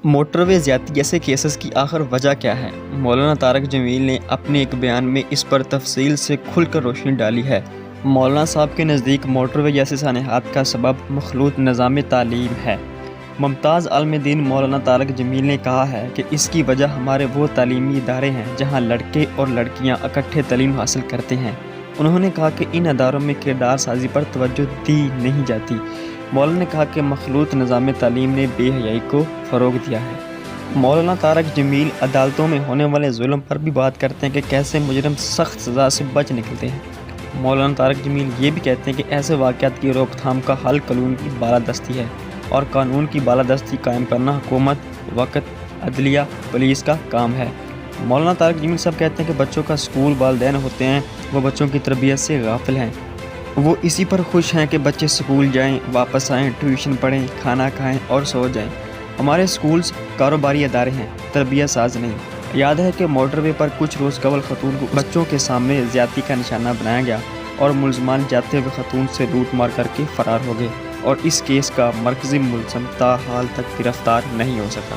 Motor وے زیادتی جیسے cases کی آخر وجہ کیا ہے؟ مولانا طارق جمیل نے اپنے ایک بیان میں اس پر تفصیل سے کھل کر روشنی ڈالی ہے۔ مولانا صاحب کے نزدیک موٹر وے جیسے سانحات کا سبب مخلوط نظام تعلیم ہے۔ ممتاز عالم دین مولانا طارق جمیل نے کہا ہے کہ اس کی وجہ ہمارے وہ تعلیمی ادارے ہیں جہاں لڑکے اور لڑکیاں اکٹھے تعلیم حاصل کرتے ہیں۔ انہوں نے کہا کہ ان اداروں میں کردار سازی پر توجہ دی نہیں جاتی۔ مولانا نے کہا کہ مخلوط نظام تعلیم نے بے حیائی کو فروغ دیا ہے۔ مولانا طارق جمیل عدالتوں میں ہونے والے ظلم پر بھی بات کرتے ہیں کہ کیسے مجرم سخت سزا سے بچ نکلتے ہیں۔ مولانا طارق جمیل یہ بھی کہتے ہیں کہ ایسے واقعات کی روک تھام کا حل قانون کی بالادستی ہے اور قانون کی بالادستی قائم کرنا حکومت، وقت، عدلیہ، پولیس کا کام ہے۔ مولانا طارق جمیل صاحب کہتے ہیں کہ بچوں کا اسکول والدین ہوتے ہیں، وہ بچوں کی تربیت سے غافل ہیں۔ وہ اسی پر خوش ہیں کہ بچے اسکول جائیں، واپس آئیں، ٹیوشن پڑھیں، کھانا کھائیں اور سو جائیں۔ ہمارے اسکولز کاروباری ادارے ہیں، تربیت ساز نہیں۔ یاد ہے کہ موٹر وے پر کچھ روز قبل خاتون کو بچوں کے سامنے زیادتی کا نشانہ بنایا گیا اور ملزمان جاتے ہوئے خاتون سے لوٹ مار کر کے فرار ہو گئے اور اس کیس کا مرکزی ملزم تاحال تک گرفتار نہیں ہو سکا۔